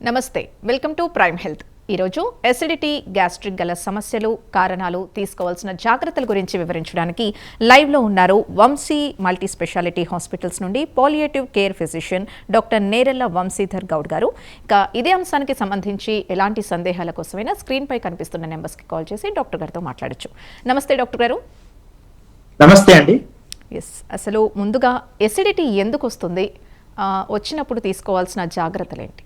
నమస్తే, welcome to prime health. ఈరోజు acidity, gastric గల సమస్యలు, కారణాలు, తీసుకోవాల్సిన జాగ్రత్తల గురించి వివరించడానికి లైవ్లో ఉన్నారు వంశీ మల్టీ స్పెషాలిటీ హాస్పిటల్స్ నుండి palliative care physician doctor Nerella Vamshidhar Goud గారు. ఇక ఇదే అంశానికి సంబంధించి ఎలాంటి సందేహాల కోసమైనా స్క్రీన్పై కనిపిస్తున్న నెంబర్స్కి కాల్ చేసి డాక్టర్ గారితో మాట్లాడొచ్చు. నమస్తే డాక్టర్ గారు. నమస్తే అండి. ఎస్, అసలు ముందుగా ఎసిడిటీ ఎందుకు వస్తుంది, వచ్చినప్పుడు తీసుకోవాల్సిన జాగ్రత్తలు ఏంటి?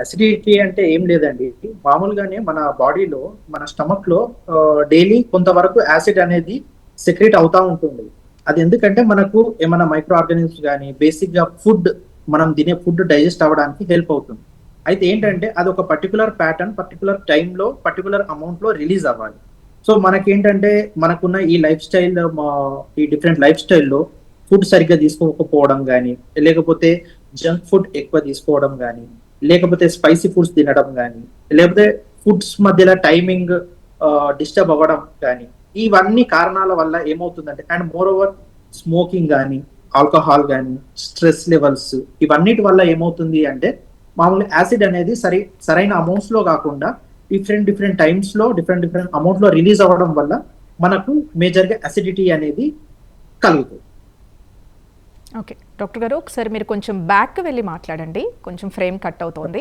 అసిడిటీ అంటే ఏం లేదండి, మామూలుగానే మన బాడీలో మన స్టమక్ లో డైలీ కొంతవరకు యాసిడ్ అనేది సెక్రెట్ అవుతా ఉంటుంది. అది ఎందుకంటే మనకు ఏమైనా మైక్రో ఆర్గానిజమ్స్ కానీ బేసిక్ గా ఫుడ్ మనం తినే ఫుడ్ డైజెస్ట్ అవ్వడానికి హెల్ప్ అవుతుంది. అయితే ఏంటంటే అది ఒక పర్టికులర్ ప్యాటర్న్, పర్టికులర్ టైంలో, పర్టికులర్ అమౌంట్ లో రిలీజ్ అవ్వాలి. సో మనకేంటంటే మనకున్న ఈ లైఫ్ స్టైల్, ఈ డిఫరెంట్ లైఫ్ స్టైల్లో ఫుడ్ సరిగ్గా తీసుకోకపోవడం కానీ, లేకపోతే జంక్ ఫుడ్ ఎక్కువ తీసుకోవడం కానీ, లేకపోతే స్పైసీ ఫుడ్స్ తినడం కానీ, లేకపోతే ఫుడ్స్ మధ్యలో టైమింగ్ డిస్టర్బ్ అవ్వడం కానీ, ఇవన్నీ కారణాల వల్ల ఏమవుతుందంటే, అండ్ మోర్ ఓవర్ స్మోకింగ్ కానీ, ఆల్కహాల్ కానీ, స్ట్రెస్ లెవెల్స్, ఇవన్నిటి వల్ల ఏమవుతుంది అంటే మామూలు యాసిడ్ అనేది సరైన అమౌంట్స్ లో కాకుండా డిఫరెంట్ టైమ్స్ లో డిఫరెంట్ అమౌంట్ లో రిలీజ్ అవ్వడం వల్ల మనకు మేజర్ గా అసిడిటీ అనేది కలుగుతుంది. ఓకే డాక్టర్ గారు, ఒకసారి మీరు కొంచెం బ్యాక్ వెళ్ళి మాట్లాడండి, కొంచెం ఫ్రేమ్ కట్ అవుతోంది.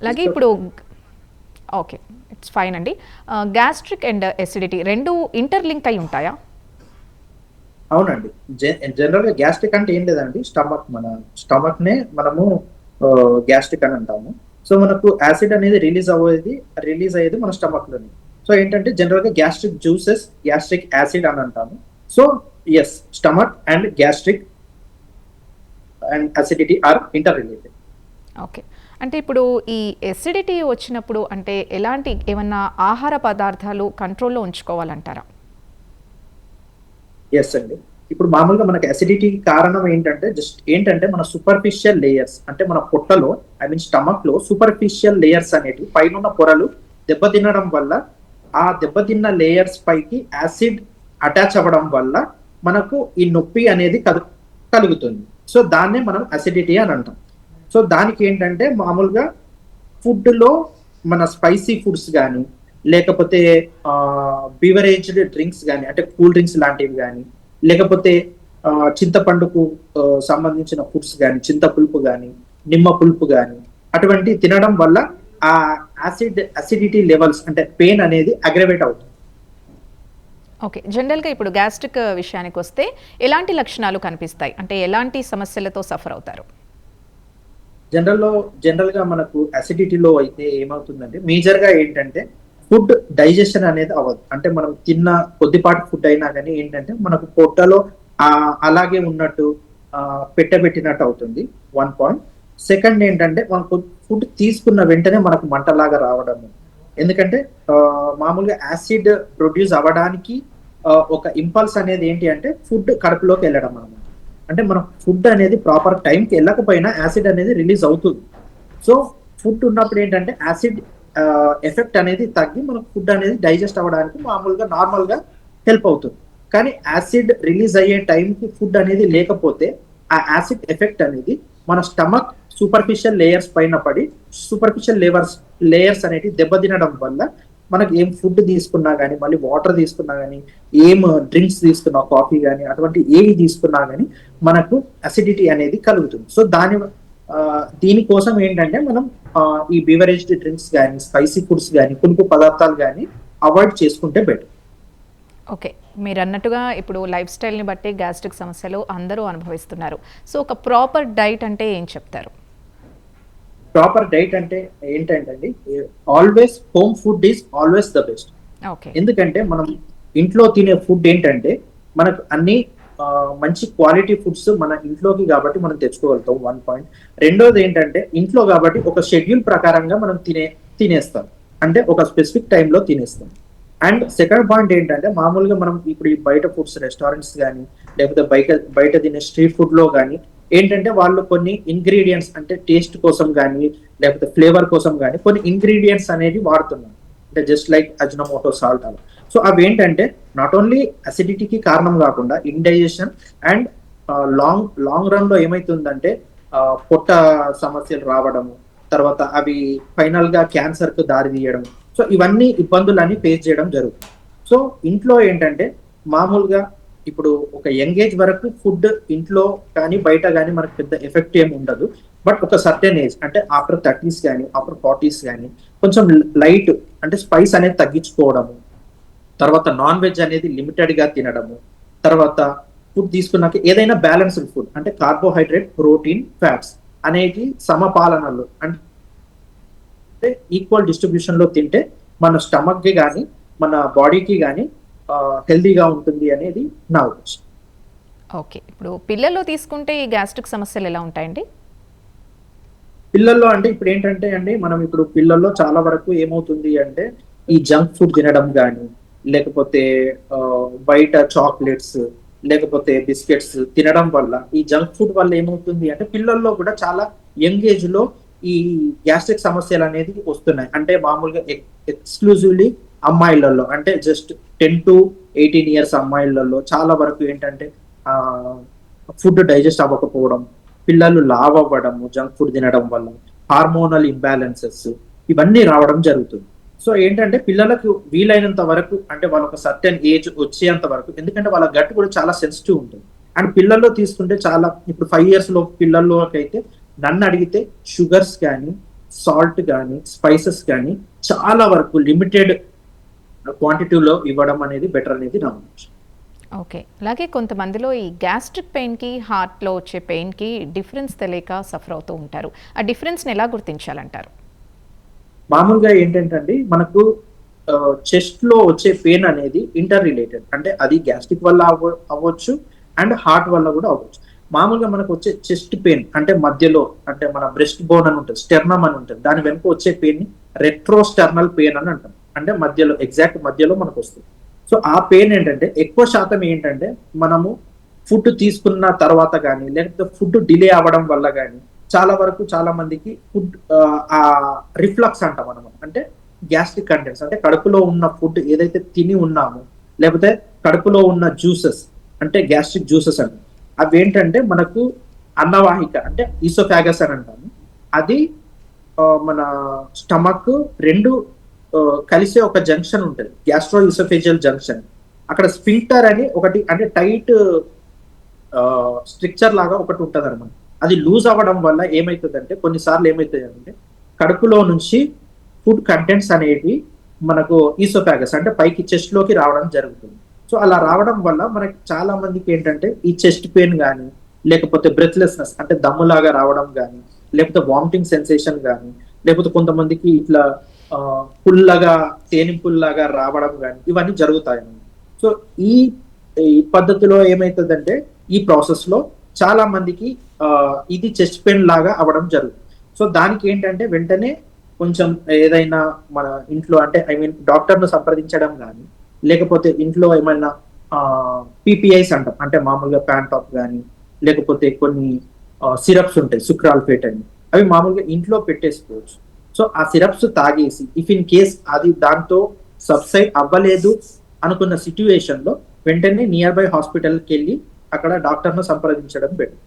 అలాగే ఇప్పుడు ఓకే, ఇట్స్ ఫైన్ అండి. గ్యాస్ట్రిక్ అండ్ ఎసిడిటీ రెండు ఇంటర్లింక్ అయి ఉంటాయా? అవునండి, జనరల్ గా గ్యాస్ట్రిక్ అంటే ఏం లేదండి, మన స్టమక్ నే మనము గ్యాస్ట్రిక్ అని అంటాము. సో మనకు యాసిడ్ అనేది రిలీజ్ అయ్యేది మన స్టమక్ లోని. సో ఏంటంటే జనరల్ గా గ్యాస్ట్రిక్ జ్యూసెస్, గ్యాస్ట్రిక్ యాసిడ్ అని అంటాము. So yes, stomach and gastric and acidity are interrelated. Okay, అంటే ఇప్పుడు ఈ ఎసిడిటీ వచ్చినప్పుడు అంటే ఎలాంటి ఏమన్నా ఆహార పదార్థాలు కంట్రోల్లో ఉంచుకోవాలంటారా? ఎస్ అండి, ఇప్పుడు మామూలుగా మనకి అసిడిటీ కారణం ఏంటంటే మన సూపర్ఫిషియల్ లేయర్స్, అంటే మన పొట్టలో, ఐ మీన్ స్టమక్ లో సూపర్ఫిషియల్ లేయర్స్ అనేవి పైన పొరలు దెబ్బతినడం వల్ల, ఆ దెబ్బతిన్న లేయర్స్ పైకి యాసిడ్ అటాచ్ అవ్వడం వల్ల మనకు ఈ నొప్పి అనేది కలుగుతుంది. సో దాన్నే మనం అసిడిటీ అని అంటాం. సో దానికి ఏంటంటే మామూలుగా ఫుడ్ లో మన స్పైసీ ఫుడ్స్ కానీ, లేకపోతే బీవరేజ్డ్ డ్రింక్స్ కానీ, అంటే కూల్ డ్రింక్స్ లాంటివి కానీ, లేకపోతే చింతపండుకు సంబంధించిన ఫుడ్స్ కానీ, చింత పులుపు కానీ, నిమ్మ పులుపు కానీ, అటువంటి తినడం వల్ల ఆ అసిడిటీ లెవెల్స్, అంటే పెయిన్ అనేది అగ్రవేట్ అవుతుంది. ఓకే, జనరల్గా ఇప్పుడు గ్యాస్ట్రిక్ విషయానికి వస్తే ఎలాంటి లక్షణాలు కనిపిస్తాయి, అంటే ఎలాంటి సమస్యలతో సఫర్ అవుతారు? జనరల్ గా మనకు అసిడిటీలో అయితే ఏమవుతుందంటే మేజర్ గా ఏంటంటే ఫుడ్ డైజెషన్ అనేది అవ్వదు. అంటే మనం తిన్న కొద్దిపాటి ఫుడ్ అయినా కానీ ఏంటంటే మనకు పొట్టలో అలాగే ఉన్నట్టు పెట్టబెట్టినట్టు అవుతుంది, 1 పాయింట్. సెకండ్ ఏంటంటే మనకు ఫుడ్ తీసుకున్న వెంటనే మనకు మంటలాగా రావడం. ఎందుకంటే మామూలుగా యాసిడ్ ప్రొడ్యూస్ అవ్వడానికి ఒక ఇంపల్స్ అనేది ఏంటి అంటే ఫుడ్ కడుపులోకి వెళ్ళడం అనమాట. అంటే మన ఫుడ్ అనేది ప్రాపర్ టైంకి వెళ్ళకపోయినా యాసిడ్ అనేది రిలీజ్ అవుతుంది. సో ఫుడ్ ఉన్నప్పుడు ఏంటంటే యాసిడ్ ఎఫెక్ట్ అనేది తగ్గి మనకు ఫుడ్ అనేది డైజెస్ట్ అవ్వడానికి మామూలుగా నార్మల్ గా హెల్ప్ అవుతుంది. కానీ యాసిడ్ రిలీజ్ అయ్యే టైంకి ఫుడ్ అనేది లేకపోతే ఆ యాసిడ్ ఎఫెక్ట్ అనేది మన స్టమక్ సూపర్ఫిషియల్ లేయర్స్ పైన పడి సూపర్ఫిషియల్ లేయర్స్ అనేవి దెబ్బతినడం వల్ల మనకి ఏం ఫుడ్ తీసుకున్నా కానీ, మళ్ళీ వాటర్ తీసుకున్నా కానీ, ఏం డ్రింక్స్ తీసుకున్నా, కాఫీ కానీ, అటువంటి ఏవి తీసుకున్నా కానీ మనకు అసిడిటీ అనేది కలుగుతుంది. సో దీనికోసం ఏంటంటే మనం ఈ బీవరేజ్డ్ డ్రింక్స్ కానీ, స్పైసీ ఫుడ్స్ కానీ, పులుపు పదార్థాలు కానీ అవాయిడ్ చేసుకుంటే బెటర్. ఓకే, మీరు అన్నట్టుగా ఇప్పుడు లైఫ్ స్టైల్ని బట్టి గ్యాస్ట్రిక్ సమస్యలు అందరూ అనుభవిస్తున్నారు. సో ఒక ప్రాపర్ డైట్ అంటే ఏం చెప్తారు? ప్రాపర్ డైట్ అంటే ఏంటంటే always home food is always the best. ఎందుకంటే మనం ఇంట్లో తినే ఫుడ్ ఏంటంటే మనకు అన్ని మంచి క్వాలిటీ ఫుడ్స్ మన ఇంట్లోకి కాబట్టి మనం తెచ్చుకోగలుగుతాం, 1 పాయింట్. రెండోది ఏంటంటే ఇంట్లో కాబట్టి ఒక షెడ్యూల్ ప్రకారంగా మనం తినేస్తాం, అంటే ఒక స్పెసిఫిక్ టైంలో తినేస్తాం. అండ్ సెకండ్ పాయింట్ ఏంటంటే మామూలుగా మనం ఇప్పుడు ఈ బయట ఫుడ్స్, రెస్టారెంట్స్ కానీ, లేకపోతే బయట తినే స్ట్రీట్ ఫుడ్ లో కానీ ఏంటంటే వాళ్ళు కొన్ని ఇంగ్రీడియంట్స్, అంటే టేస్ట్ కోసం కానీ, లేకపోతే ఫ్లేవర్ కోసం కానీ కొన్ని ఇంగ్రీడియంట్స్ అనేది వాడుతున్నారు, అంటే జస్ట్ లైక్ అజినోమోటో, సాల్ట్ అలా. సో అవి ఏంటంటే నాట్ ఓన్లీ అసిడిటీకి కారణం కాకుండా ఇండైజెషన్ అండ్ లాంగ్ రన్ లో ఏమైతుందంటే పొట్ట సమస్యలు రావడము, తర్వాత అవి ఫైనల్ గా క్యాన్సర్ కు దారి తీయడం. సో ఇవన్నీ ఇబ్బందులన్నీ ఫేస్ చేయడం జరుగుతుంది. సో ఇంట్లో ఏంటంటే మామూలుగా ఇప్పుడు ఒక యంగ్ ఏజ్ వరకు ఫుడ్ ఇంట్లో కానీ బయట కానీ మనకు పెద్ద ఎఫెక్ట్ ఏమి ఉండదు. బట్ ఒక సర్టెన్ ఏజ్ అంటే ఆఫ్టర్ 30s కానీ ఆఫ్టర్ 40s కానీ కొంచెం లైట్ అంటే స్పైస్ అనేది తగ్గించుకోవడము, తర్వాత నాన్ వెజ్ అనేది లిమిటెడ్ గా తినడము, తర్వాత ఫుడ్ తీసుకున్నాక ఏదైనా బ్యాలెన్స్డ్ ఫుడ్ అంటే కార్బోహైడ్రేట్, ప్రోటీన్, ఫ్యాట్స్ అనేది సమపాలనలో అంటే ఈక్వల్ డిస్ట్రిబ్యూషన్ లో తింటే మన స్టమక్ కి కానీ మన బాడీకి కానీ హెల్దీగా ఉంటుంది అనేది నా ఉద్దేశం. ఓకే. ఇప్పుడు పిల్లల్లో తీసుకుంటే ఈ గ్యాస్ట్రిక్ సమస్యలు ఎలా ఉంటాయండి? పిల్లల్లో అంటే ఇప్పుడు ఏంటంటే అండి మనం ఇప్పుడు పిల్లల్లో చాలా వరకు ఏమవుతుంది అంటే ఈ జంక్ ఫుడ్ తినడం కానీ లేకపోతే ఆ, బయట చాక్లెట్స్ లేకపోతే బిస్కెట్స్ తినడం వల్ల ఈ జంక్ ఫుడ్ వల్ల ఏమవుతుంది అంటే పిల్లల్లో కూడా చాలా యంగ్ ఏజ్ లో ఈ గ్యాస్ట్రిక్ సమస్యలు అనేది వస్తున్నాయి. అంటే మామూలుగా ఎక్స్క్లూజివ్లీ అమ్మాయిలలో అంటే జస్ట్ 10 to 18 years అమ్మాయిలలో చాలా వరకు ఏంటంటే ఆ ఫుడ్ డైజెస్ట్ అవ్వకపోవడం, పిల్లలు లావ్ అవ్వడము జంక్ ఫుడ్ తినడం వల్ల, హార్మోనల్ ఇంబ్యాలెన్సెస్ ఇవన్నీ రావడం జరుగుతుంది. సో ఏంటంటే పిల్లలకు వీలైనంత వరకు అంటే వాళ్ళ ఒక సర్టెన్ ఏజ్ వచ్చేంత వరకు, ఎందుకంటే వాళ్ళ గట్ కూడా చాలా సెన్సిటివ్ ఉంటుంది. అండ్ పిల్లల్లో తీసుకుంటే చాలా ఇప్పుడు 5 years లో పిల్లల్లోకి అయితే నన్ను అడిగితే షుగర్స్ కానీ సాల్ట్ కానీ స్పైసెస్ కానీ చాలా వరకు లిమిటెడ్ క్వాంటిటీలో ఇవ్వడం అనేది బెటర్ అనేది నా ఉద్దేశం. ఓకే. అలాగే కొంతమందిలో ఈ గ్యాస్ట్రిక్ పెయిన్‌కి, హార్ట్‌లో వచ్చే పెయిన్‌కి డిఫరెన్స్ తెలియక సఫర్ అవుతూ ఉంటారు. ఆ డిఫరెన్స్‌ని ఎలా గుర్తించాలంటారు? మామూలుగా ఏంటంటే అండి మనకు చెస్ట్ లో వచ్చే పెయిన్ అనేది ఇంటర్ రిలేటెడ్ అంటే అది గ్యాస్ట్రిక్ వల్ల అవ్వచ్చు అండ్ హార్ట్ వల్ల కూడా అవ్వచ్చు. మామూలుగా మనకు వచ్చే చెస్ట్ పెయిన్ అంటే మధ్యలో అంటే మన బ్రెస్ట్ బోన్ అని ఉంటుంది, స్టెర్నమ్ అని ఉంటుంది, దాని వెనుక వచ్చే పెయిన్ ని రెట్రోస్టర్నల్ పెయిన్ అని అంటాం. అంటే మధ్యలో ఎగ్జాక్ట్ మధ్యలో మనకు వస్తుంది. సో ఆ పెయిన్ ఏంటంటే ఎక్కువ శాతం ఏంటంటే మనము ఫుడ్ తీసుకున్న తర్వాత కానీ లేకపోతే ఫుడ్ డిలే అవ్వడం వల్ల కానీ చాలా వరకు చాలా మందికి ఫుడ్ ఆ రిఫ్లక్స్ అంటాం మనం, అంటే గ్యాస్ట్రిక్ కంటెంట్స్ అంటే కడుపులో ఉన్న ఫుడ్ ఏదైతే తిని ఉన్నామో లేకపోతే కడుపులో ఉన్న జ్యూసెస్ అంటే గ్యాస్ట్రిక్ జ్యూసెస్ అంటాం, అవి ఏంటంటే మనకు అన్నవాహిక అంటే ఈసోఫాగస్ అని అంటాము. అది మన స్టమక్ రెండు కలిసే ఒక జంక్షన్ ఉంటుంది, గ్యాస్ట్రో ఈసోఫేజియల్ జంక్షన్. అక్కడ స్ఫింక్టర్ అని ఒకటి అంటే టైట్ స్ట్రక్చర్ లాగా ఒకటి ఉంటుంది అనమాట. అది లూజ్ అవ్వడం వల్ల ఏమవుతుందంటే కొన్నిసార్లు ఏమవుతాయంటే కడుపులో నుంచి ఫుడ్ కంటెంట్స్ అనేవి మనకు ఈసోఫాగస్ అంటే పైకి చెస్ట్ లోకి రావడం జరుగుతుంది. సో అలా రావడం వల్ల మనకి చాలా మందికి ఏంటంటే ఈ చెస్ట్ పెయిన్ కానీ లేకపోతే బ్రెత్లెస్నెస్ అంటే దమ్ములాగా రావడం కానీ లేకపోతే వామిటింగ్ సెన్సేషన్ కానీ లేకపోతే కొంతమందికి ఇట్లా పుల్లగా తేనింపుల్లాగా రావడం కానీ ఇవన్నీ జరుగుతాయి. సో ఈ ఈ పద్ధతిలో ఏమవుతుందంటే ఈ ప్రాసెస్ లో చాలా మందికి ఇది చెస్ట్ పెయిన్ లాగా అవ్వడం జరుగుతుంది. సో దానికి ఏంటంటే వెంటనే కొంచెం ఏదైనా మన ఇంట్లో అంటే ఐ మీన్ డాక్టర్ ను సంప్రదించడం కానీ లేకపోతే ఇంట్లో ఏమైనా పీపీఐస్ అంటాం అంటే మామూలుగా ప్యాంటాప్ కానీ లేకపోతే కొన్ని సిరప్స్ ఉంటాయి సుక్రాల్ఫేట్ అని, అవి మామూలుగా ఇంట్లో పెట్టేసుకోవచ్చు. సో ఆ సిరప్స్ తాగేసి ఇఫ్ ఇన్ కేస్ అది దాంతో సబ్సైడ్ అవ్వలేదు అనుకున్న సిట్యుయేషన్ లో వెంటనే నియర్ బై హాస్పిటల్కి వెళ్ళి అక్కడ డాక్టర్ ను సంప్రదించడం బెటర్.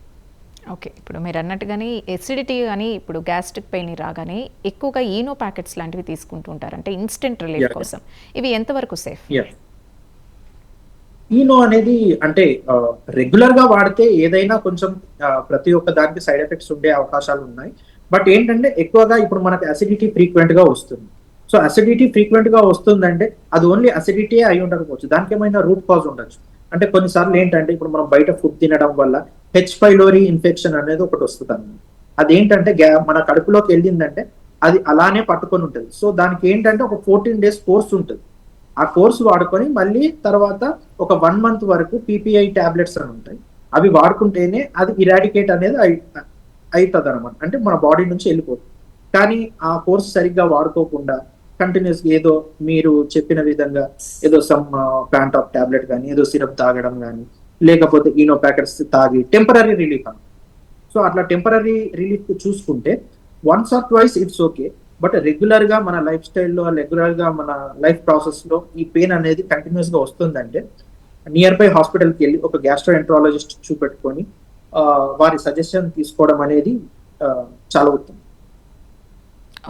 ఓకే. ఇప్పుడు మీరు అన్నట్టుగానే ఎసిడిటీ అని ఇప్పుడు గ్యాస్ట్రిక్ పెయిన్ రాగానే ఎక్కువగా ఈనో ప్యాకెట్స్ లాంటివి తీసుకుంటూ ఉంటారు. అంటే ఇన్స్టెంట్ రిలీఫ్ కోసం. ఇవి ఎంతవరకు సేఫ్? ఈనో అనేది అంటే రెగ్యులర్ గా వాడితే ఏదైనా కొంచెం ప్రతి ఒక్క దానికి సైడ్ ఎఫెక్ట్స్ ఉండే అవకాశాలు ఉన్నాయి. బట్ ఏంటంటే ఎక్కువగా ఇప్పుడు మనకు అసిడిటీ ఫ్రీక్వెంట్ గా వస్తుంది. సో అసిడిటీ ఫ్రీక్వెంట్ గా వస్తుందంటే అది ఓన్లీ అసిడిటీ అయి ఉండకపోవచ్చు, దానికి ఏమైనా రూట్ కాజ్ ఉండొచ్చు. అంటే కొన్నిసార్లు ఏంటంటే ఇప్పుడు మనం బయట ఫుడ్ తినడం వల్ల హెచ్ పైలోరీ ఇన్ఫెక్షన్ అనేది ఒకటి వస్తుంది అన్నమాట. అదేంటంటే మన కడుపులోకి వెళ్ళిందంటే అది అలానే పట్టుకొని ఉంటుంది. సో దానికి ఏంటంటే ఒక 14 days కోర్స్ ఉంటుంది. ఆ కోర్స్ వాడుకొని మళ్ళీ తర్వాత ఒక 1 month వరకు పీపీఐ టాబ్లెట్స్ అని ఉంటాయి, అవి వాడుకుంటేనే అది ఇరాడికేట్ అనేది అవుతుంది అనమాట, అంటే మన బాడీ నుంచి వెళ్ళిపోతుంది. కానీ ఆ కోర్స్ సరిగ్గా వాడుకోకుండా కంటిన్యూస్ ఏదో మీరు చెప్పిన విధంగా ఏదో సమ్ ప్యాంట్ ఆఫ్ టాబ్లెట్ కానీ ఏదో సిరప్ తాగడం కానీ లేకపోతే ఈనో ప్యాకెట్స్ తాగి టెంపరీ రిలీఫ్ అని. సో అట్లా టెంపరీ రిలీఫ్ చూసుకుంటే once or twice it's okay. But regular గా మన లైఫ్ స్టైల్లో రెగ్యులర్ గా మన లైఫ్ ప్రాసెస్ లో ఈ పెయిన్ అనేది కంటిన్యూస్ గా వస్తుందంటే నియర్ బై హాస్పిటల్కి వెళ్ళి ఒక గ్యాస్ట్రోఎంట్రాలజిస్ట్ చూపెట్టుకొని వారి సజెషన్ తీసుకోవడం అనేది చాలా ఉత్తమం.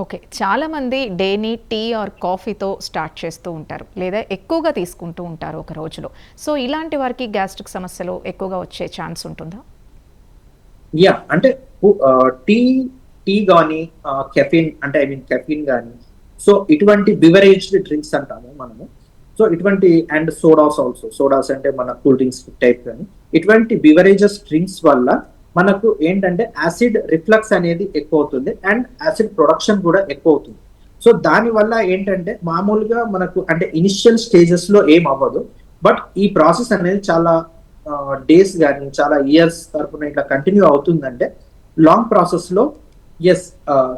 ఓకే. చాలామంది డేని టీ ఆర్ కాఫీతో స్టార్ట్ చేస్తూ ఉంటారు, లేదా ఎక్కువగా తీసుకుంటూ ఉంటారు ఒక రోజులో. సో ఇలాంటి వారికి గ్యాస్ట్రిక్ సమస్యలు ఎక్కువగా వచ్చే ఛాన్స్ ఉంటుందా? అంటే టీ టీ కానీ కెఫిన్ అంటే కెఫిన్ కానీ, సో ఇటువంటి బివరేజ్డ్ డ్రింక్స్ అంటాము మనము. సో ఇటువంటి అండ్ సోడాస్ ఆల్సో, సోడాస్ అంటే మన కూల్ డ్రింక్స్ టైప్ కానీ, ఇటువంటి బివరేజెస్ డ్రింక్స్ వల్ల మనకు ఏంటంటే యాసిడ్ రిఫ్లక్స్ అనేది ఎక్కువ అవుతుంది అండ్ యాసిడ్ ప్రొడక్షన్ కూడా ఎక్కువ అవుతుంది. సో దాని వల్ల ఏంటంటే మామూలుగా మనకు అంటే ఇనిషియల్ స్టేజెస్ లో ఏం అవ్వదు, బట్ ఈ ప్రాసెస్ అనేది చాలా డేస్ కానీ చాలా ఇయర్స్ తరపున ఇట్లా కంటిన్యూ అవుతుందంటే లాంగ్ ప్రాసెస్ లో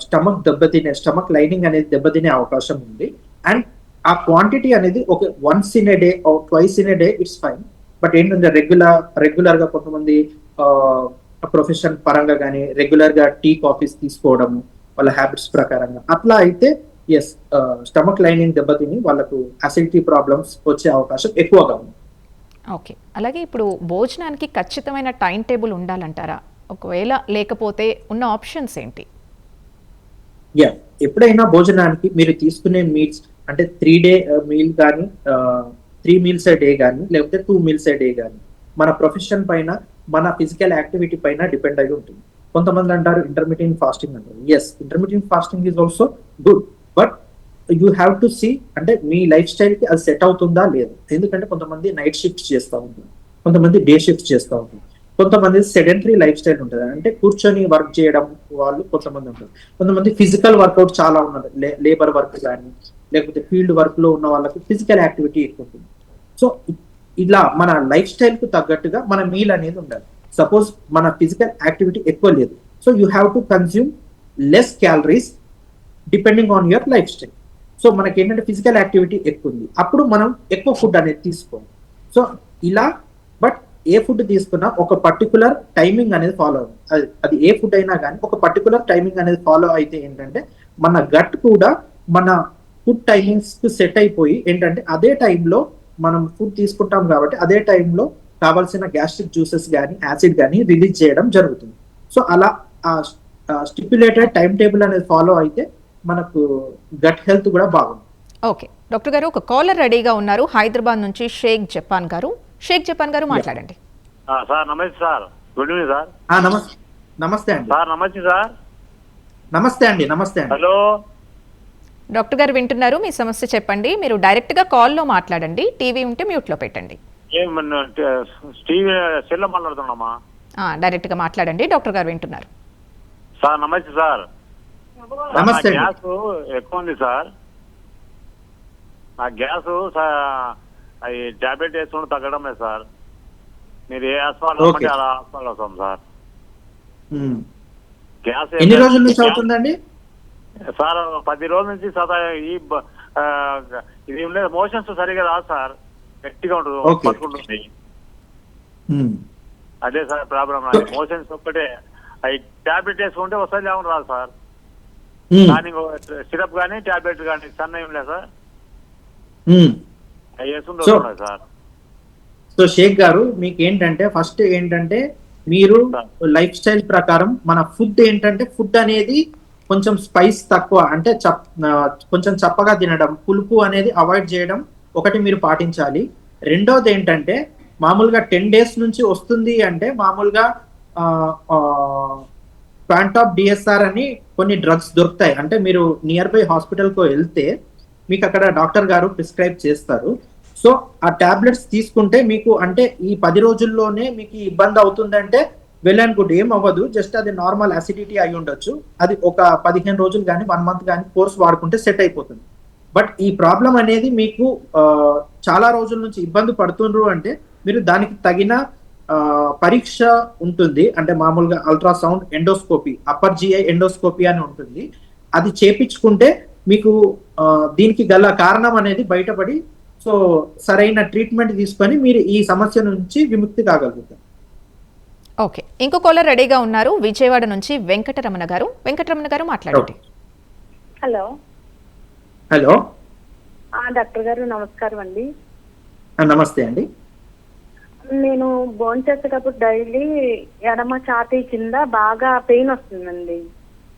స్టమక్ లైనింగ్ అనేది దెబ్బతినే అవకాశం ఉంది. అండ్ ఆ క్వాంటిటీ అనేది ఒక once in a day twice in a day it's fine. But ఏంటంటే రెగ్యులర్ గా కొంతమంది ప్రొఫెషన్ పరంగా కానీ రెగ్యులర్ గా టీ కాఫీస్ తీసుకోవడం వాళ్ళ హ్యాబిట్స్ ప్రకారంగా అట్లా అయితే స్టమక్ లైనింగ్ దెబ్బతిని వాళ్ళకు అసిడిటీ ప్రాబ్లమ్స్ వచ్చే అవకాశం ఎక్కువగా ఉంది. ఓకే. అలాగే ఇప్పుడు భోజనానికి ఖచ్చితమైన టైం టేబుల్ ఉండాలంటారా? ఒకవేళ లేకపోతే ఉన్న ఆప్షన్స్ ఏంటి? ఎప్పుడైనా భోజనానికి మీరు తీసుకునే మీల్స్ అంటే 3-day మీల్ కానీ 3 meals a day కానీ లేకపోతే 2 meals a day కానీ మన ప్రొఫెషన్ పైన మన ఫిజికల్ యాక్టివిటీ పైన డిపెండ్ అయి ఉంటుంది. కొంతమంది అంటారు ఇంటర్మీడియట్ ఫాస్టింగ్ అంటారు. Intermediate fasting is also good, but you have to see అంటే మీ లైఫ్ స్టైల్ కి అది సెట్ అవుతుందా లేదా. ఎందుకంటే కొంతమంది నైట్ షిఫ్ట్స్ చేస్తూ ఉంటారు, కొంతమంది డే షిఫ్ట్స్ చేస్తూ ఉంటారు, కొంతమంది సెడెంటరీ లైఫ్ స్టైల్ ఉంటుంది అంటే కూర్చొని వర్క్ చేయడం వాళ్ళు కొంతమంది ఉంటారు, కొంతమంది ఫిజికల్ వర్కౌట్ చాలా ఉన్నది, లేబర్ వర్క్ కానీ లేకపోతే ఫీల్డ్ వర్క్ లో ఉన్న వాళ్ళకి ఫిజికల్ యాక్టివిటీ ఎక్కువ ఉంటుంది. సో ఇలా మన లైఫ్ స్టైల్ కు తగ్గట్టుగా మన మీల్ అనేది ఉండాలి. సపోజ్ మన ఫిజికల్ యాక్టివిటీ ఎక్కువ లేదు, so you have to consume less calories depending on your life style. So మనకి ఏంటంటే ఫిజికల్ యాక్టివిటీ ఎక్కువ ఉంది, అప్పుడు మనం ఎక్కువ ఫుడ్ అనేది తీసుకోవాలి. సో ఇలా బట్ ఏ ఫుడ్ తీసుకున్నా ఒక పర్టికులర్ టైమింగ్ అనేది ఫాలో అవ్వాలి. అది ఏ ఫుడ్ అయినా కానీ ఒక పర్టికులర్ టైమింగ్ అనేది ఫాలో అయితే ఏంటంటే మన గట్ కూడా మన ఫుడ్ టైమింగ్స్ కు సెట్ అయిపోయి ఏంటంటే అదే టైంలో మనం ఫుడ్ తీసుకుంటాం కాబట్టి అదే టైంలో కావాల్సిన గ్యాస్ట్రిక్ జ్యూసెస్ కానీ యాసిడ్ కానీ రిలీజ్ చేయడం జరుగుతుంది. సో అలా స్టిప్యులేటెడ్ టైం టేబుల్ అనేది ఫాలో అయితే మనకు గట్ హెల్త్ కూడా బాగుంది. ఓకే డాక్టర్ గారు, ఒక కాలర్ రెడీగా ఉన్నారు హైదరాబాద్ నుంచి, షేక్ జపాన్ గారు. షేక్ జపాన్ గారు మాట్లాడండి. సార్ నమస్తే సార్. Good evening sir. నమస్తే అండి సార్. నమస్తే సార్. నమస్తే అండి. హలో డాక్టర్ గారు వింటున్నారు, మీ సమస్య చెప్పండి. మీరు డైరెక్ట్ గా కాల్లో మాట్లాడండి, టీవీ ఉంటే మ్యూట్ లో పెట్టండి. టీవీ సెల్లో మాట్లాడుతున్నామా? డైరెక్ట్ గా మాట్లాడండి, డాక్టర్ గారు వింటున్నారు. సార్ నమస్తే సార్. నమస్తే. గ్యాస్ ఎక్కువ ఉంది సార్. ఆ గ్యాస్ అది టాబ్లెట్ వేసుకుంటూ తగ్గడం లేదు సార్. మీరు ఏ హాస్పిటల్ రమ్మంటే అలా హాస్పిటల్ వస్తాం సార్. గ్యాస్ ఎన్ని రోజుల నుంచి అవుతుందండి సార్? 10 రోజుల నుంచి ఇది ఏం లేదు, మోషన్స్ సరిగా రాదు సార్, గట్టిగా ఉంటుంది, పట్టుకుంటుంది. అదే సార్ ప్రాబ్లం. మోషన్స్ ఒక్కటే, అవి టాబ్లెట్ వేసుకుంటే వస్తుంది, లేకుండా రాదు సార్. కానీ సిరప్ కానీ టాబ్లెట్ కానీ సన్న ఏం లేదు సార్, అవి వేసుకుంటే సార్. సో షేక్ గారు, మీకు ఏంటంటే ఫస్ట్ ఏంటంటే మీరు లైఫ్ స్టైల్ ప్రకారం మన ఫుడ్ ఏంటంటే ఫుడ్ అనేది కొంచెం స్పైస్ తక్కువ అంటే కొంచెం చప్పగా తినడం, పులుపు అనేది అవాయిడ్ చేయడం ఒకటి మీరు పాటించాలి. రెండోది ఏంటంటే మామూలుగా 10 days నుంచి వస్తుంది అంటే మామూలుగా ప్యాంటాప్ డిఎస్ఆర్ అని కొన్ని డ్రగ్స్ దొరుకుతాయి. అంటే మీరు నియర్ బై హాస్పిటల్కి వెళ్తే మీకు అక్కడ డాక్టర్ గారు ప్రిస్క్రైబ్ చేస్తారు. సో ఆ టాబ్లెట్స్ తీసుకుంటే మీకు అంటే ఈ 10 రోజుల్లోనే మీకు ఇబ్బంది అవుతుందంటే వెల్ అండ్ గుడ్, ఏం అవ్వదు, జస్ట్ అది నార్మల్ అసిడిటీ అయి ఉండొచ్చు. అది ఒక 15 రోజులు కానీ 1 month కానీ కోర్స్ వాడుకుంటే సెట్ అయిపోతుంది. బట్ ఈ ప్రాబ్లం అనేది మీకు చాలా రోజుల నుంచి ఇబ్బంది పడుతుండ్రు అంటే మీరు దానికి తగిన పరీక్ష ఉంటుంది. అంటే మామూలుగా ultrasound, endoscopy, upper GI endoscopy అని ఉంటుంది. అది చేపించుకుంటే మీకు దీనికి గల కారణం అనేది బయటపడి సో సరైన ట్రీట్మెంట్ తీసుకొని మీరు ఈ సమస్య నుంచి విముక్తి కాగలుగుతారు. ఓకే, ఇంకో కాలర్ రెడీగా ఉన్నారు విజయవాడ నుంచి, వెంకటరమణ గారు. వెంకటరమణ గారు మాట్లాడండి. హలో హలో డాక్టర్ గారు నమస్కారం అండి. నమస్తే అండి. నేను భోజనం చేసేటప్పుడు డైలీ ఎడమ ఛాతీ కింద బాగా పెయిన్ వస్తుందండి.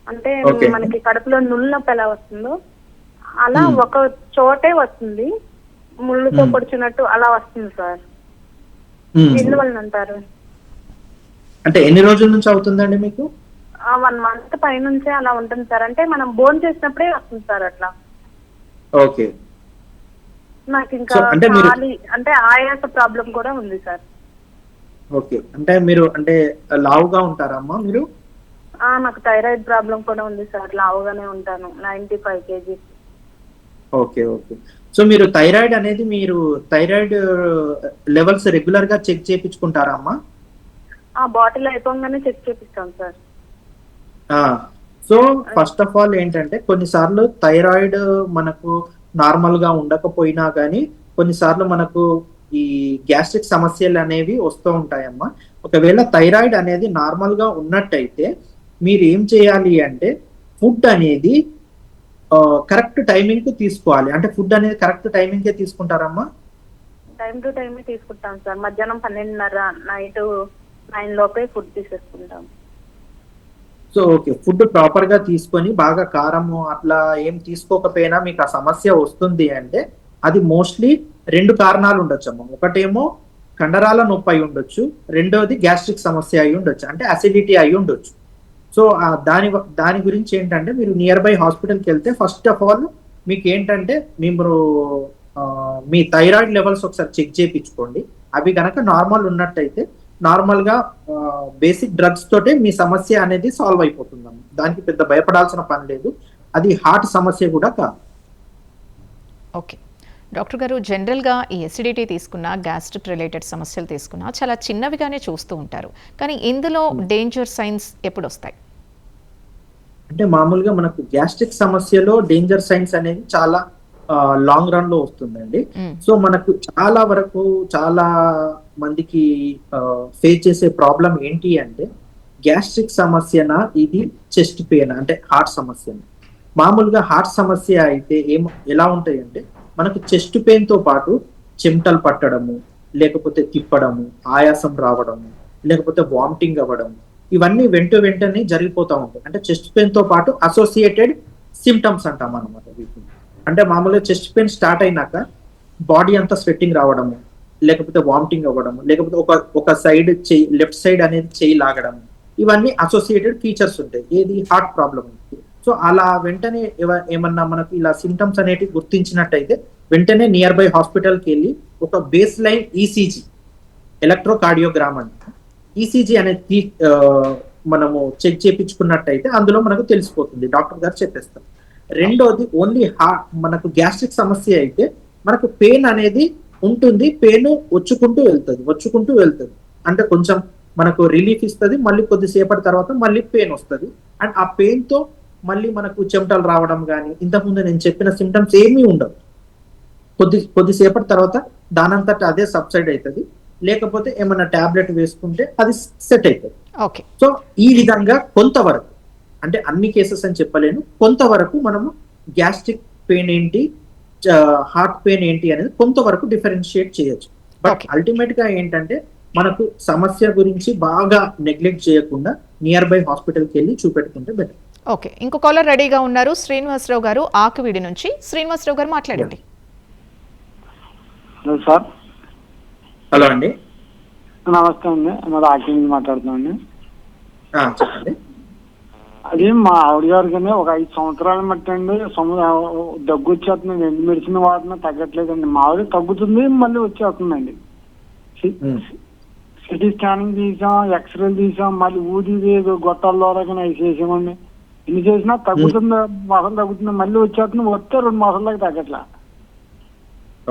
అంటే Okay. మనకి కడుపులో నుళ్ళు నొప్పి ఎలా వస్తుందో అలా ఒక చోటే వస్తుంది, ముళ్ళుతో పొడిచినట్టు అలా వస్తుంది సార్. ఎందువల్ల అంటారు? అంటే ఎన్ని రోజుల నుంచి అవుతుందండి మీకు? 1 month పైనుంచే అలా ఉంటుంది సార్. అంటే మనం భోజనం చేసినప్పుడే వస్తుంది సార్ అట్లా. ఓకే. నాకు ఇంకా So, అంటే మీరు- ఖాళీ అంటే ఆయాస ప్రాబ్లం కూడా ఉంది సార్. ఓకే. అంటే మీరు అంటే లావుగా ఉంటారమ్మా మీరు? నాకు థైరాయిడ్ ప్రాబ్లం కూడా ఉంది సార్. లావుగానే ఉంటాను, 95 kg. ఓకే. ఓకే. సో మీరు థైరాయిడ్ అనేది మీరు థైరాయిడ్ లెవెల్స్ రెగ్యులర్ గా చెక్ చేయించుకుంటారా అమ్మా? ఆ బాటిల్ అయిపోగానే చెక్ చేపిస్తాం sir. So first of all ఏంటంటే కొన్నిసార్లు థైరాయిడ్ మనకు నార్మల్ గా ఉండకపోయినా కానీ కొన్నిసార్లు మనకు ఈ గ్యాస్ట్రిక్ సమస్యలు అనేవి వస్తూ ఉంటాయమ్మా. ఒకవేళ థైరాయిడ్ అనేది నార్మల్ గా ఉన్నట్టయితే మీరు ఏం చేయాలి అంటే ఫుడ్ అనేది కరెక్ట్ టైమింగ్ కు తీసుకోవాలి. అంటే ఫుడ్ అనేది కరెక్ట్ టైమింగ్ కే తీసుకుంటారమ్మా? టైం టు టైం తీసుకుంటాం సార్. మధ్యాహ్నం 12:30, నైట్ 9 లోపే ఫుడ్ తీసేసుకుంటాం. సో ఓకే, ఫుడ్ ప్రాపర్ గా తీసుకొని బాగా కారము అట్లా ఏం తీసుకోకపోయినా మీకు ఆ సమస్య వస్తుంది అంటే అది మోస్ట్లీ 2 కారణాలు ఉండొచ్చమ్మా. ఒకటేమో కండరాల నొప్పి అయి ఉండొచ్చు, రెండోది గ్యాస్ట్రిక్ సమస్య అయి ఉండొచ్చు, అంటే అసిడిటీ అయి ఉండొచ్చు. సో దాని గురించి ఏంటంటే మీరు నియర్ బై హాస్పిటల్కి వెళ్తే ఫస్ట్ ఆఫ్ ఆల్ మీకు ఏంటంటే మీరు మీ థైరాయిడ్ లెవెల్స్ ఒకసారి చెక్ చేయించుకోండి. అవి కనుక నార్మల్ ఉన్నట్టయితే నార్మల్ గా బేసిక్ డ్రగ్స్ తోటే మీ సమస్య అనేది సాల్వ్ అయిపోతుందమ్మా. దానికి పెద్ద భయపడాల్సిన పని లేదు. అది హార్ట్ సమస్య కూడా కాదు. ఓకే డాక్టర్ గారు, జనరల్గా ఈ ఎసిడిటీ తీసుకున్న గ్యాస్ట్రిక్ రిలేటెడ్ సమస్యలు తీసుకున్నా చాలా చిన్నవిగానే చూస్తూ ఉంటారు, కానీ ఇందులో డేంజర్ సైన్స్ ఎప్పుడు వస్తాయి? అంటే మామూలుగా మనకు గ్యాస్ట్రిక్ సమస్యలో డేంజర్ సైన్స్ అనేది చాలా లాంగ్ రన్ లో వస్తుందండి. సో మనకు చాలా వరకు చాలా మందికి ఫేస్ చేసే ప్రాబ్లం ఏంటి అంటే గ్యాస్ట్రిక్ సమస్యన ఇది చెస్ట్ పెయిన్ అంటే హార్ట్ సమస్య. మామూలుగా హార్ట్ సమస్య అయితే ఎలా ఉంటాయి అంటే మనకు చెస్ట్ పెయిన్ తో పాటు చెమటలు పట్టడము, లేకపోతే తిప్పడము, ఆయాసం రావడము, లేకపోతే వామిటింగ్ అవ్వడము, ఇవన్నీ వెంటనే జరిగిపోతూ ఉంటాయి. అంటే చెస్ట్ పెయిన్ తో పాటు అసోసియేటెడ్ సిమ్టమ్స్ అంటాం అనమాట వీటిని. అంటే మామూలుగా చెస్ట్ పెయిన్ స్టార్ట్ అయినాక బాడీ అంతా స్వెట్టింగ్ రావడము, లేకపోతే వామిటింగ్ అవ్వడము, లేకపోతే ఒక సైడ్ చెయ్యి లెఫ్ట్ సైడ్ అనేది చెయ్యి లాగడము, ఇవన్నీ అసోసియేటెడ్ ఫీచర్స్ ఉంటాయి ఏది హార్ట్ ప్రాబ్లం. సో అలా వెంటనే ఏమన్నా మనకు ఇలా సిమ్టమ్స్ అనేటివి గుర్తించినట్టయితే వెంటనే నియర్ బై హాస్పిటల్కి వెళ్ళి ఒక బేస్ లైన్ ఈసీజీ, ఎలక్ట్రోకార్డియోగ్రామ్ అంటే ఈసీజీ అనేది మనము చెక్ చేయించుకున్నట్టయితే అందులో మనకు తెలిసిపోతుంది, డాక్టర్ గారు చెప్పేస్తారు. రెండోది ఓన్లీ మనకు గ్యాస్ట్రిక్ సమస్య అయితే మనకు పెయిన్ అనేది ఉంటుంది, పెయిన్ వచ్చుకుంటూ వెళ్తుంది. అంటే కొంచెం మనకు రిలీఫ్ ఇస్తుంది, మళ్ళీ కొద్దిసేపటి తర్వాత మళ్ళీ పెయిన్ వస్తుంది. అండ్ ఆ పెయిన్ తో మళ్ళీ మనకు చెమటలు రావడం కానీ ఇంతకుముందు నేను చెప్పిన సిమ్టమ్స్ ఏమీ ఉండవు. కొద్దిసేపటి తర్వాత దానంతట అదే సబ్సైడ్ అవుతుంది, లేకపోతే ఏమన్నా టాబ్లెట్ వేసుకుంటే అది సెట్ అవుతుంది. సో ఈ విధంగా కొంతవరకు, అంటే అన్ని కేసెస్ అని చెప్పలేను, కొంతవరకు మనము గ్యాస్ట్రిక్ పెయిన్ ఏంటి, హార్ట్ పెయిన్ ఏంటి అనేది కొంతవరకు డిఫరెన్షియేట్ చేయొచ్చు. బట్ అల్టిమేట్ గా ఏంటంటే మనకు సమస్య గురించి బాగా నెగ్లెక్ట్ చేయకుండా నియర్ బై హాస్పిటల్కి వెళ్ళి చూపెట్టుకుంటే బెటర్. ఓకే, ఇంకో కాలర్ రెడీగా ఉన్నారు, శ్రీనివాసరావు గారు ఆకువీడి నుంచి. శ్రీనివాసరావు గారు మాట్లాడండి. Hello sir. హలో అండి. నమస్తే అండి, మాది ఆకి నుంచి మాట్లాడుతున్నాండి. చెప్పండి. అది మా ఆవిడ గారికి ఒక 5 సంవత్సరాల మట్టి అండి దగ్గు వచ్చేస్తుంది, ఎన్ని మెడిసిన్ వాడినా తగ్గట్లేదండి. మా ఆవిడ తగ్గుతుంది, మళ్ళీ వచ్చేస్తుందండి. సిటీ స్కానింగ్ తీసాం, ఎక్స్రే తీసాం, మళ్ళీ ఊది గొట్టాల ద్వారా అవి చేసామండి. ఇన్ని చేసినా తగ్గుతుంది, మాసం తగ్గుతుంది, మళ్ళీ వచ్చేస్తుంది. వస్తే 2 మాసాల దాకా తగ్గట్లా.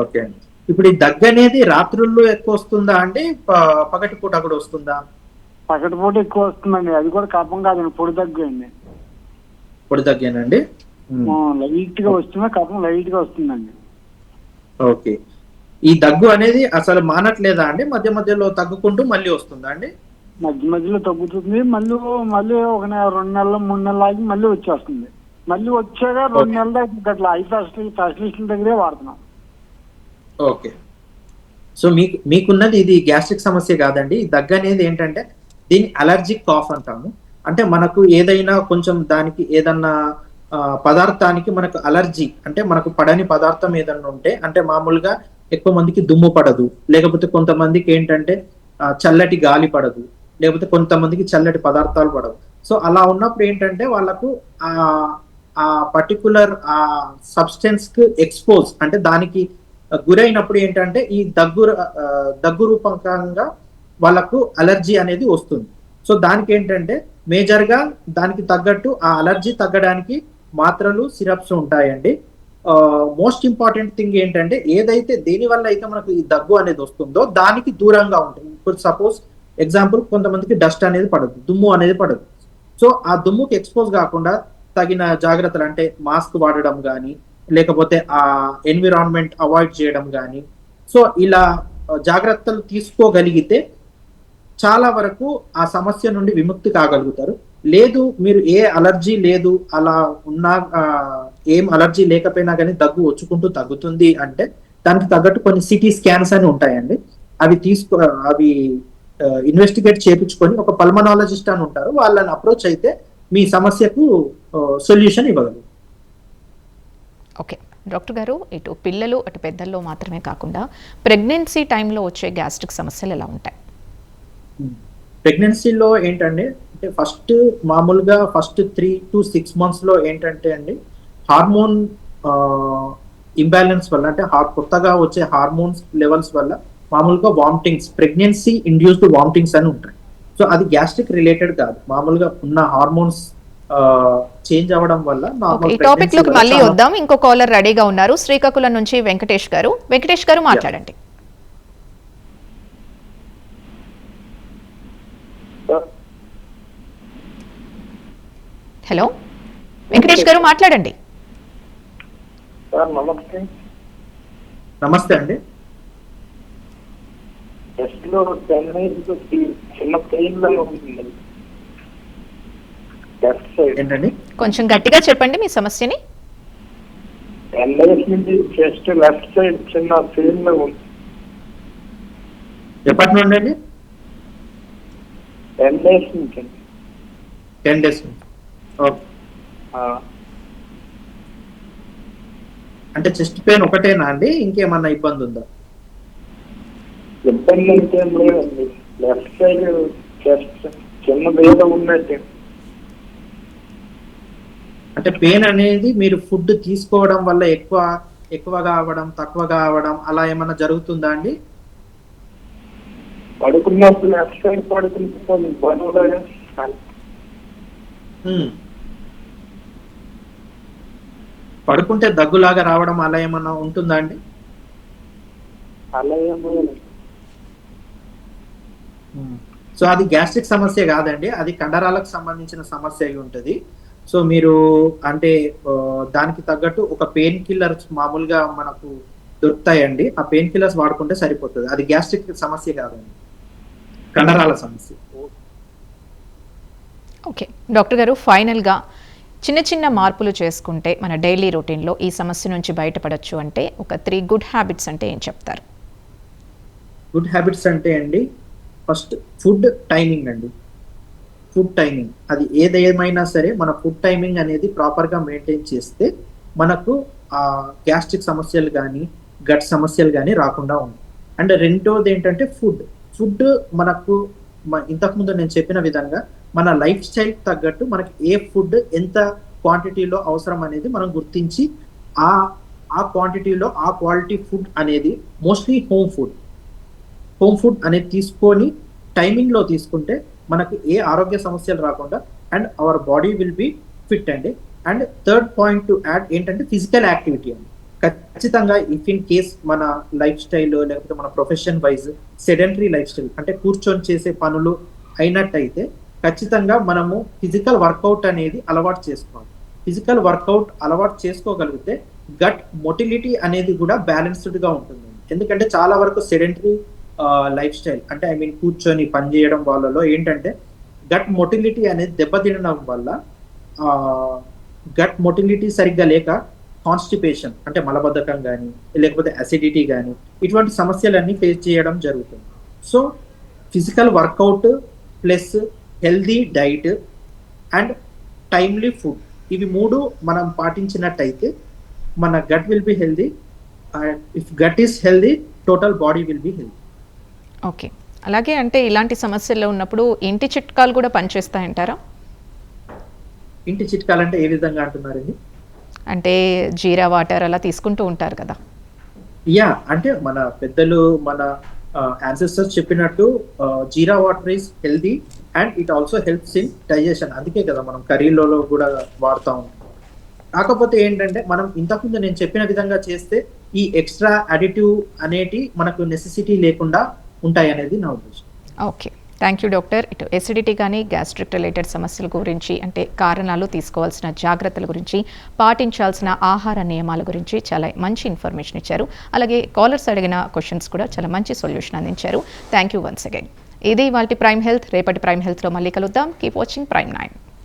ఓకే, ఇప్పుడు ఈ దగ్గు అనేది రాత్రుల్లో ఎక్కువ వస్తుందా అండి, పగటిపూట కూడా వస్తుందా? పగటిపూట ఎక్కువ వస్తుందండి, అది కూడా కఫం కాదండి, పొడి దగ్గు అండి. పొడి దగ్గేనండి, లైట్ గా వస్తుందా, కఫం లైట్ గా వస్తుందండి. ఓకే, ఈ దగ్గు అనేది అసలు మానట్లేదా అండి? మధ్య మధ్యలో తగ్గుకుంటూ మళ్ళీ వస్తుందా అండి? మధ్య మధ్యలో తగ్గుతుంది, మళ్ళీ ఒక 2 నెలలు 3 నెలలు ఆగి మళ్ళీ వచ్చేస్తుంది. మళ్ళీ వచ్చాక 2 నెలల దాకా అట్లా 5 స్పెషలిస్టుల దగ్గరే వాడుతున్నాం. ఓకే, సో మీకున్నది ఇది గ్యాస్ట్రిక్ సమస్య కాదండి. ఈ దగ్గు అనేది ఏంటంటే దీన్ని అలర్జిక్ కాఫ్ అంటాము. అంటే మనకు ఏదైనా కొంచెం దానికి ఏదన్నా పదార్థానికి మనకు అలర్జీ, అంటే మనకు పడని పదార్థం ఏదన్నా ఉంటే, అంటే మామూలుగా ఎక్కువ మందికి దుమ్ము పడదు, లేకపోతే కొంతమందికి ఏంటంటే చల్లటి గాలి పడదు, లేకపోతే కొంతమందికి చల్లటి పదార్థాలు పడవు. సో అలా ఉన్నప్పుడు ఏంటంటే వాళ్ళకు ఆ ఆ పర్టికులర్ ఆ సబ్స్టెన్స్ కు ఎక్స్పోజ్, అంటే దానికి గురైనప్పుడు ఏంటంటే ఈ దగ్గు రూపకంగా వాళ్ళకు అలర్జీ అనేది వస్తుంది. సో దానికి ఏంటంటే మేజర్ గా దానికి తగ్గట్టు ఆ అలర్జీ తగ్గడానికి మాత్రలు, సిరప్స్ ఉంటాయండి. మోస్ట్ ఇంపార్టెంట్ థింగ్ ఏంటంటే ఏదైతే దేని వల్ల అయితే మనకు ఈ దగ్గు అనేది వస్తుందో దానికి దూరంగా ఉంటుంది. ఇప్పుడు సపోజ్ ఎగ్జాంపుల్, కొంతమందికి డస్ట్ అనేది పడదు, దుమ్ము అనేది పడదు. సో ఆ దుమ్ముకి ఎక్స్పోజ్ కాకుండా తగిన జాగ్రత్తలు, అంటే మాస్క్ వాడడం కానీ, లేకపోతే ఆ ఎన్విరాన్మెంట్ అవాయిడ్ చేయడం కానీ, సో ఇలా జాగ్రత్తలు తీసుకోగలిగితే చాలా వరకు ఆ సమస్య నుండి విముక్తి కాగలుగుతారు. లేదు మీరు ఏ అలర్జీ లేదు, అలా ఉన్నా ఏం అలర్జీ లేకపోయినా కానీ దగ్గు వచ్చుకుంటూ తగ్గుతుంది అంటే దానికి తగ్గట్టు కొన్ని సిటీ స్కాన్స్ అని ఉంటాయండి. అవి ఇన్వెస్టిగేట్ చేయించుకొని ఒక పల్మనాలజిస్ట్ అని ఉంటారు, వాళ్ళని అప్రోచ్ అయితే మీ సమస్యకు సొల్యూషన్ ఇవ్వగలరు. ఓకే డాక్టర్ గారు, ఇటు పిల్లలు అటు పెద్దల్లో మాత్రమే కాకుండా ప్రెగ్నెన్సీ టైంలో వచ్చే గ్యాస్ట్రిక్ సమస్యలు ఎలా ఉంటాయి? ప్రెగ్నెన్సీలో ఏంటంటే, అంటే మామూలుగా ఫస్ట్ 3 to 6 months లో ఏంటంటే అండి, హార్మోన్ ఇంబ్యాలెన్స్ వల్ల, అంటే కొత్తగా వచ్చే హార్మోన్స్ లెవెల్స్ వల్ల మామూలుగా వామిటింగ్స్, ప్రెగ్నెన్సీ ఇండ్యూస్డ్ వామిటింగ్స్ అని ఉంటాయి. సో అది గ్యాస్ట్రిక్ రిలేటెడ్ కాదు, మామూలుగా ఉన్న హార్మోన్స్ చేంజ్ అవ్వడం వల్ల. ఈ టాపిక్ లోకి మళ్ళీ వద్దాం. ఇంకో కాలర్ రెడీగా ఉన్నారు, శ్రీకాకుళం నుంచి వెంకటేష్ గారు. వెంకటేష్ గారు మాట్లాడండి. హలో వెంకటేష్ గారు మాట్లాడండి. నమస్తే. నమస్తే అండి. చిన్న పెయిన్ ఏంటండి? కొంచెం గట్టిగా చెప్పండి మీ సమస్యని. చెస్ట్ లెఫ్ట్ సైడ్ చిన్న పెయిన్ ఉంది. ఎప్పటి నుండి అండి? 10 days నుంచి. 10 days నుంచి. అంటే చెస్ట్ పెయిన్ ఒకటేనా అండి, ఇంకేమన్నా ఇబ్బంది ఉందా? ఇబ్బంది అయితే లేదండి, లెఫ్ట్ సైడ్ చెస్ట్ చిన్న ఏదో ఉన్నట్టు. అంటే పెయిన్ అనేది మీరు ఫుడ్ తీసుకోవడం వల్ల ఎక్కువగా అవ్వడం, తక్కువగా అవ్వడం అలా ఏమన్నా జరుగుతుందా అండి? పడుకున్నప్పుడు లెఫ్ట్ సైడ్ పడుకుంటే బరువులాగా. పడుకుంటే దగ్గులాగా రావడం అలా ఏమన్నా ఉంటుందా అండి? అలా ఏమో. సో అది గ్యాస్ట్రిక్ సమస్య కాదండి, అది కండరాలకు సంబంధించిన సమస్య అయి ఉంటుంది. సో మీరు అంటే దానికి తగ్గట్టు ఒక పెయిన్ కిల్లర్స్ మామూలుగా మనకు దొరుకుతాయండి, ఆ పెయిన్ కిల్లర్స్ వాడుకుంటే సరిపోతుంది. అది గ్యాస్ట్రిక్ సమస్య కాదండి, కండరాల సమస్య. ఓకే డాక్టర్ గారు, ఫైనల్గా చిన్న చిన్న మార్పులు చేసుకుంటే మన డైలీ రొటీన్లో ఈ సమస్య నుంచి బయటపడచ్చు అంటే ఒక 3 గుడ్ హ్యాబిట్స్ అంటే ఏం చెప్తారు? గుడ్ హ్యాబిట్స్ అంటే అండి, ఫస్ట్ ఫుడ్ టైమింగ్ అండి. ఫుడ్ టైమింగ్ అది ఏదేమైనా సరే మన ఫుడ్ టైమింగ్ అనేది ప్రాపర్గా మెయింటైన్ చేస్తే మనకు ఆ గ్యాస్ట్రిక్ సమస్యలు కానీ గట్ సమస్యలు కానీ రాకుండా ఉంటాయి. అండ్ రెండోది ఏంటంటే ఫుడ్ మనకు ఇంతకుముందు నేను చెప్పిన విధంగా మన లైఫ్ స్టైల్ తగ్గట్టు మనకి ఏ ఫుడ్ ఎంత క్వాంటిటీలో అవసరం అనేది మనం గుర్తించి ఆ క్వాంటిటీలో ఆ క్వాలిటీ ఫుడ్ అనేది మోస్ట్లీ హోమ్ ఫుడ్ అనేది తీసుకొని టైమింగ్లో తీసుకుంటే మనకి ఏ ఆరోగ్య సమస్యలు రాకుండా and our body will be fit అండి. And third point to add ఏంటంటే ఫిజికల్ యాక్టివిటీ అండి. ఖచ్చితంగా ఇఫ్ ఇన్ కేస్ మన లైఫ్ స్టైల్ లేకపోతే మన profession wise sedentary lifestyle, అంటే కూర్చొని చేసే పనులు అయినట్టయితే ఖచ్చితంగా మనము ఫిజికల్ వర్కౌట్ అనేది అలవాటు చేసుకోవాలి. ఫిజికల్ వర్కౌట్ అలవాటు చేసుకోగలిగితే గట్ మొటిలిటీ అనేది కూడా బ్యాలెన్స్డ్గా ఉంటుంది. ఎందుకంటే చాలా వరకు సెడెంటరీ లైఫ్ స్టైల్, అంటే ఐ మీన్ కూర్చొని పని చేయడం వాళ్ళలో ఏంటంటే గట్ మొటిలిటీ అనేది దెబ్బతినడం వల్ల గట్ మొటిలిటీ సరిగ్గా లేక కాన్స్టిపేషన్ అంటే మలబద్ధకం కానీ లేకపోతే అసిడిటీ కానీ ఇటువంటి సమస్యలన్నీ ఫేస్ చేయడం జరుగుతుంది. So physical workout plus healthy diet and timely food, ఇవి 3 మనం పాటించినట్టయితే మన gut will be healthy. If gut is healthy, total body will be healthy. Okay, అలాగే అంటే ఇలాంటి సమస్యల్లో ఉన్నప్పుడు ఇంటి చిట్కాలు కూడా పనిచేస్తాయంటారా? ఇంటి చిట్కాలంటే ఏ విధంగా అంటున్నారండి? అంటే జీరా వాటర్ అలా తీసుకుంటూ ఉంటారు కదా. యా, అంటే మన పెద్దలు మన యాన్సెస్టర్స్ చెప్పినట్టు jeera water is healthy and it also helps in digestion. అందుకే కదా మనం కర్రీలలో కూడా వాడుతూ ఉంటాం. కాకపోతే ఏంటంటే మనం ఇంతకుముందు నేను చెప్పిన విధంగా చేస్తే ఈ ఎక్స్ట్రా అడిటివ్ అనేటి మనకు నెసెసిటీ లేకుండా ఉంటాయి అనేది నా ఉద్దేశం. Okay, thank you doctor. ఇటు ఎసిడిటీ కానీ గ్యాస్ట్రిక్ రిలేటెడ్ సమస్యల గురించి, అంటే కారణాలు, తీసుకోవాల్సిన జాగ్రత్తల గురించి, పాటించాల్సిన ఆహార నియమాల గురించి చాలా మంచి ఇన్ఫర్మేషన్ ఇచ్చారు. అలాగే కాలర్స్ అడిగిన క్వశ్చన్స్ కూడా చాలా మంచి సొల్యూషన్ అందించారు. Thank you once again. ఇది ఇవాల్టి ప్రైమ్ హెల్త్. రేపటి ప్రైమ్ హెల్త్లో మళ్ళీ కలుద్దాం. Keep watching prime 9.